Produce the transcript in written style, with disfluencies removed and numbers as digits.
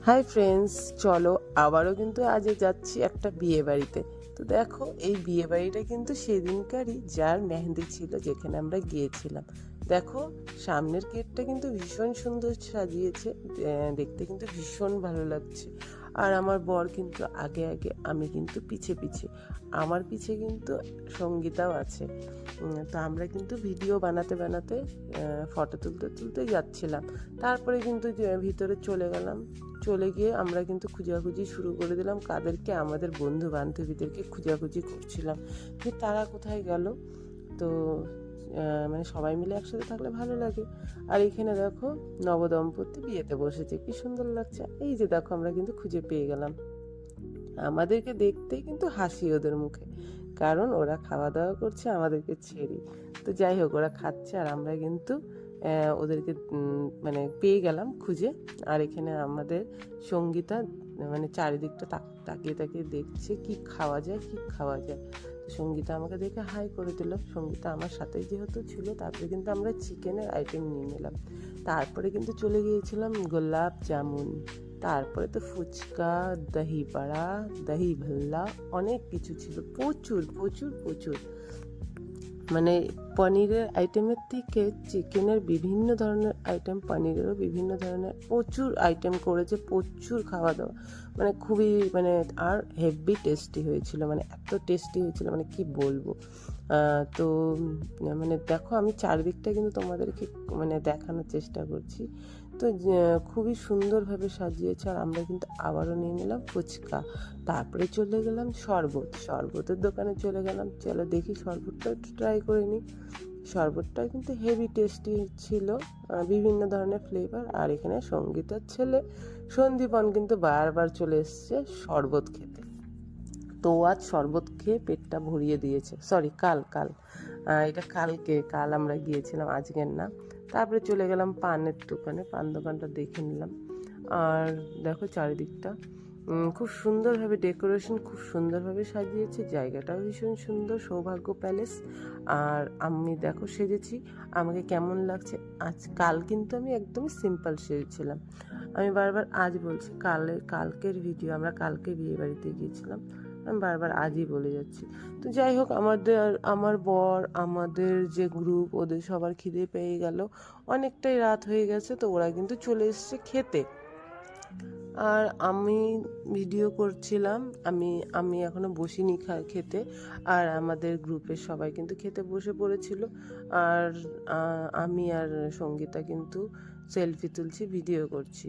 Hi friends, চলো আবারও কিন্তু আজ যাচ্ছি একটা বিয়ে বাড়িতে। তো দেখো, এই বিয়ে বাড়িটা কিন্তু সেদিনকারই যার মেহেন্দি ছিল, যেখানে আমরা গিয়েছিলাম। দেখো, সামনের গেটটা কিন্তু ভীষণ সুন্দর সাজিয়েছে, দেখতে কিন্তু ভীষণ ভালো লাগছে। আর আমার বর কিন্তু আগে আগে, আমি কিন্তু পিছে পিছে। আমার পিছে কিন্তু সঙ্গীতাও আছে। তো আমরা কিন্তু ভিডিও বানাতে বানাতে, ফটো তুলতে তুলতে যাচ্ছিলাম। তারপরে কিন্তু ভিতরে চলে গিয়ে আমরা কিন্তু খুঁজাখুঁজি শুরু করে দিলাম। কাদেরকে? আমাদের বন্ধু বান্ধবীদেরকে খুঁজাখুঁজি করছিলাম যে তারা কোথায় গেল। তো মানে সবাই মিলে একসাথে থাকলে ভালো লাগে। আর এখানে দেখো, নবদম্পতি বিয়েতে বসেছে, কি সুন্দর লাগছে। এই যে দেখো, আমরা কিন্তু খুঁজে পেয়ে গেলাম। আমাদেরকে দেখতেই কিন্তু হাসি ওদের মুখে, কারণ ওরা খাওয়া দাওয়া করছে আমাদেরকে ছেড়ে। তো যাই হোক, ওরা খাচ্ছে আর আমরা কিন্তু ওদেরকে মানে পেয়ে গেলাম খুঁজে। আর এখানে আমাদের সঙ্গীতা মানে চারিদিকটা তাকিয়ে তাকিয়ে দেখছে কি খাওয়া যায়, কি খাওয়া যায়। তো সঙ্গীতা আমাকে দেখে হাই করে দিল। সঙ্গীতা আমার সাথেই যেহেতু ছিল, তারপরে কিন্তু আমরা চিকেনের আইটেম নিয়ে নিলাম। তারপরে কিন্তু চলে গিয়েছিলাম গোলাপ জামুন, তারপরে তো ফুচকা, দহি বড়া, দহি ভল্লা, অনেক কিছু ছিল, প্রচুর প্রচুর প্রচুর। মানে পনিরের আইটেমের থেকে চিকেনের বিভিন্ন ধরনের আইটেম, পনিরেরও বিভিন্ন ধরনের প্রচুর আইটেম করেছে, প্রচুর খাওয়া দাওয়া, মানে খুবই মানে আর হেভি টেস্টি হয়েছিল, মানে এত টেস্টি হয়েছিল মানে কি বলবো। তো মানে দেখো, আমি চারদিকটা কিন্তু তোমাদেরকে মানে দেখানোর চেষ্টা করছি। তো খুবই সুন্দরভাবে সাজিয়েছে। আর আমরা কিন্তু আবারও নিয়ে নিলাম ফুচকা। তারপরে চলে গেলাম শরবতের দোকানে চলে গেলাম। চলো দেখি শরবতটা একটু ট্রাই করে নিই। শরবতটা কিন্তু হেভি টেস্টি ছিল, বিভিন্ন ধরনের ফ্লেভার। আর এখানে সঙ্গীতার ছেলে সন্দীপন কিন্তু বারবার চলে এসছে শরবত খেতে। তো আজ শরবত খেয়ে পেটটা ভরিয়ে দিয়েছে। সরি, কাল এটা কাল আমরা গিয়েছিলাম, আজকের না। তারপরে চলে গেলাম পানের দোকানে, পান দোকানটা দেখে নিলাম। আর দেখো চারিদিকটা খুব সুন্দরভাবে ডেকোরেশন, খুব সুন্দরভাবে সাজিয়েছে। জায়গাটাও ভীষণ সুন্দর, সৌভাগ্য প্যালেস। আর আমি দেখো সেজেছি, আমাকে কেমন লাগছে। কাল কিন্তু আমি একদমই সিম্পল সেজেছিলাম। আমি বারবার আজ বলছি, কালকের ভিডিও, আমরা কালকে বিয়ে বাড়িতে গিয়েছিলাম, আমি বারবার আজই বলে যাচ্ছি। তো যাই হোক, আমার বর, আমাদের যে গ্রুপ, ওদের সবার খিদে পেয়ে গেল, অনেকটাই রাত হয়ে গেছে। তো ওরা কিন্তু চলে এসছে খেতে। আর আমি ভিডিও করছিলাম। আমি আমি এখনো বসিনি খেতে। আর আমাদের গ্রুপের সবাই কিন্তু খেতে বসে পড়েছিল। আর আমি আর সঙ্গীতা কিন্তু সেলফি তুলছি, ভিডিও করছি।